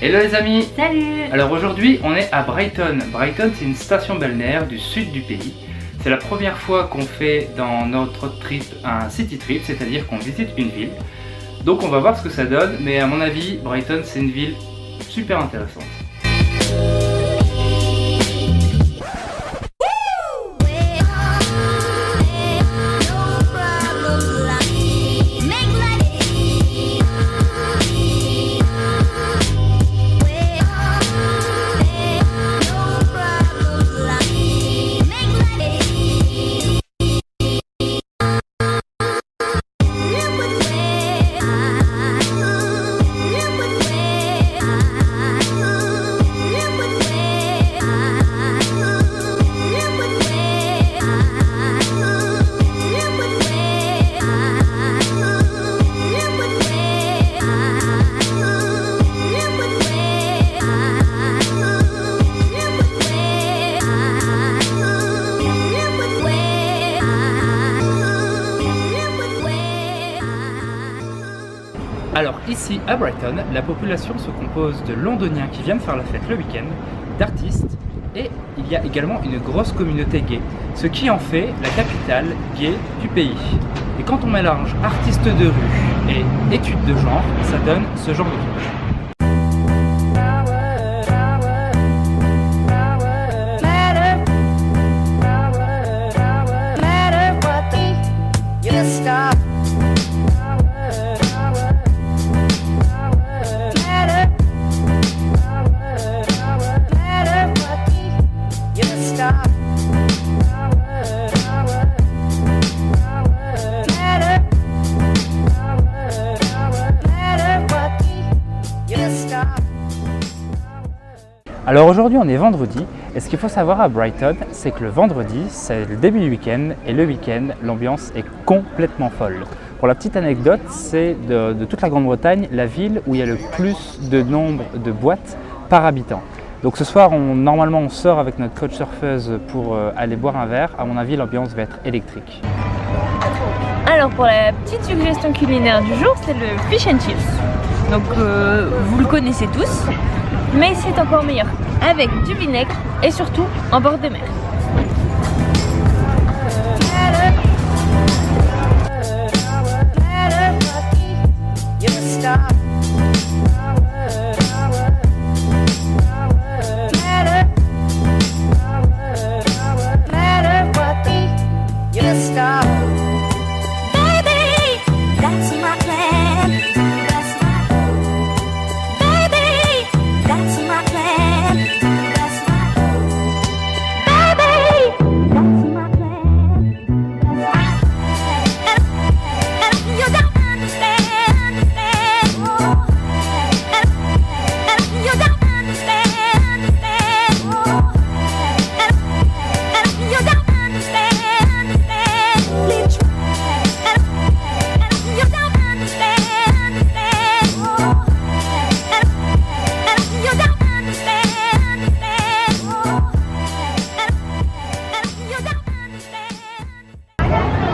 Hello les amis. Salut. Alors aujourd'hui on est à Brighton. Brighton c'est une station balnéaire du sud du pays. C'est la première fois qu'on fait dans notre trip un city trip, c'est-à-dire qu'on visite une ville. Donc on va voir ce que ça donne, mais à mon avis Brighton c'est une ville super intéressante. Alors ici à Brighton, la population se compose de londoniens qui viennent faire la fête le week-end, d'artistes et il y a également une grosse communauté gay, ce qui en fait la capitale gay du pays. Et quand on mélange artistes de rue et études de genre, ça donne ce genre de truc. Alors aujourd'hui on est vendredi et ce qu'il faut savoir à Brighton c'est que le vendredi c'est le début du week-end et le week-end l'ambiance est complètement folle. Pour la petite anecdote, c'est de toute la Grande-Bretagne la ville où il y a le plus de nombre de boîtes par habitant. Donc ce soir normalement on sort avec notre coach surfeuse pour aller boire un verre. À mon avis l'ambiance va être électrique. Alors pour la petite suggestion culinaire du jour, c'est le fish and chips. Donc vous le connaissez tous, mais c'est encore meilleur avec du vinaigre et surtout en bord de mer.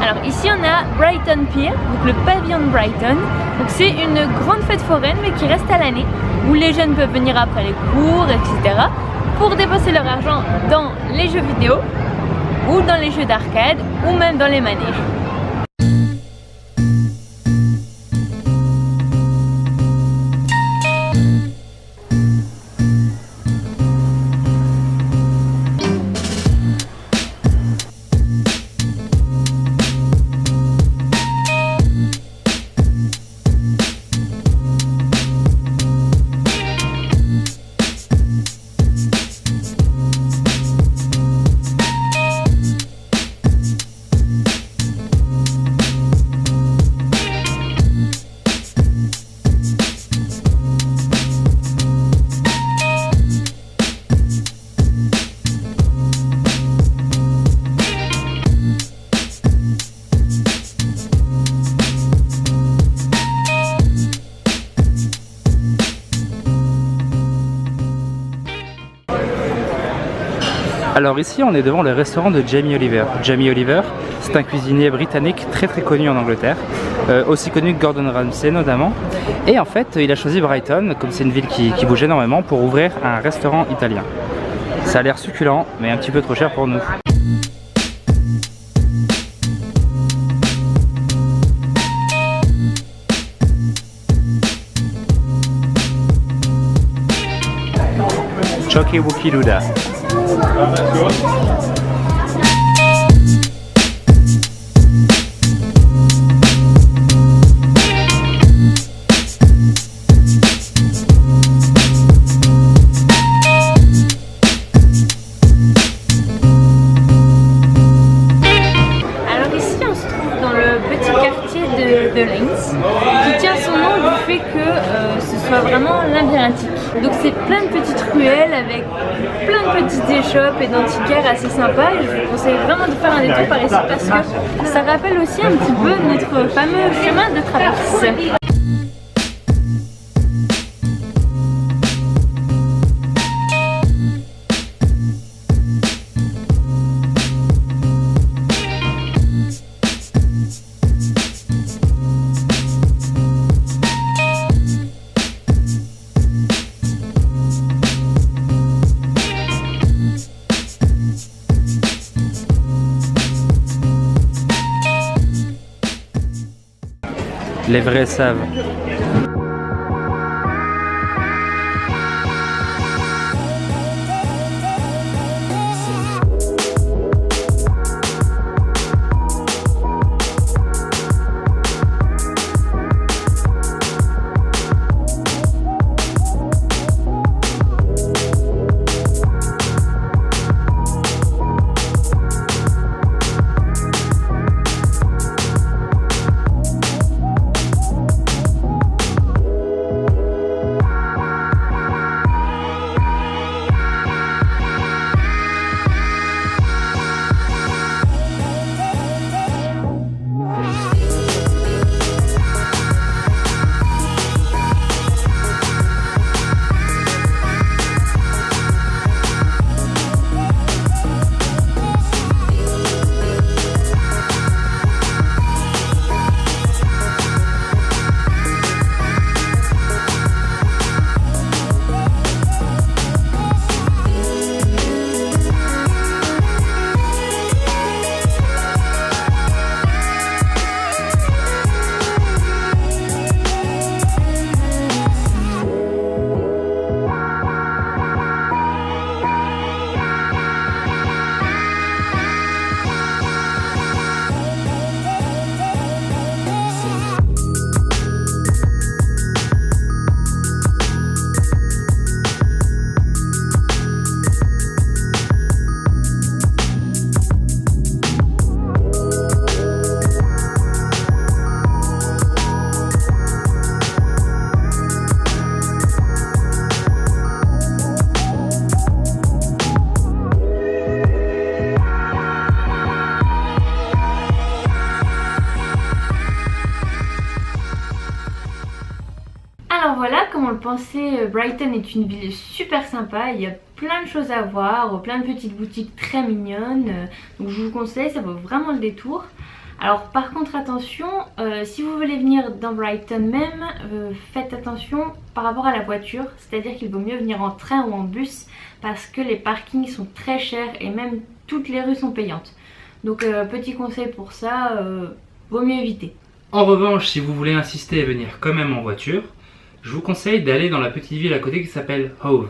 Alors ici on a Brighton Pier, donc le pavillon de Brighton. Donc c'est une grande fête foraine mais qui reste à l'année, où les jeunes peuvent venir après les cours, etc. pour dépenser leur argent dans les jeux vidéo, ou dans les jeux d'arcade, ou même dans les manèges. Alors ici on est devant le restaurant de Jamie Oliver. Jamie Oliver, c'est un cuisinier britannique très connu en Angleterre, aussi connu que Gordon Ramsay notamment. Et en fait il a choisi Brighton, comme c'est une ville qui bouge énormément, pour ouvrir un restaurant italien. Ça a l'air succulent mais un petit peu trop cher pour nous. Choki Wuki Luda. Alors ici on se trouve dans le petit quartier de Leigh, qui tient son nom du fait que ce soit vraiment labyrinthique. Donc c'est plein de petites ruelles avec plein de petites échoppes et d'antiquaires assez sympas, et je vous conseille vraiment de faire un détour par ici parce que ça rappelle aussi un petit peu notre fameux chemin de traverse. Les vrais savent. Alors voilà, comme on le pensait, Brighton est une ville super sympa, il y a plein de choses à voir, plein de petites boutiques très mignonnes, donc je vous conseille, ça vaut vraiment le détour. Alors par contre attention, si vous voulez venir dans Brighton même, faites attention par rapport à la voiture, c'est-à-dire qu'il vaut mieux venir en train ou en bus parce que les parkings sont très chers et même toutes les rues sont payantes. Donc petit conseil pour ça, vaut mieux éviter. En revanche, si vous voulez insister et venir quand même en voiture, je vous conseille d'aller dans la petite ville à côté qui s'appelle Hove.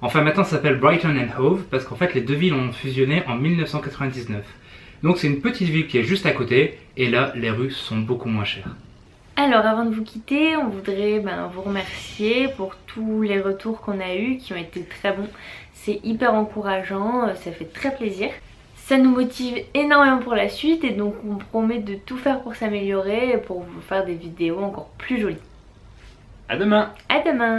Enfin maintenant ça s'appelle Brighton and Hove parce qu'en fait les deux villes ont fusionné en 1999. Donc c'est une petite ville qui est juste à côté et là les rues sont beaucoup moins chères. Alors avant de vous quitter, on voudrait vous remercier pour tous les retours qu'on a eus qui ont été très bons. C'est hyper encourageant, ça fait très plaisir. Ça nous motive énormément pour la suite et donc on promet de tout faire pour s'améliorer et pour vous faire des vidéos encore plus jolies. À demain! À demain!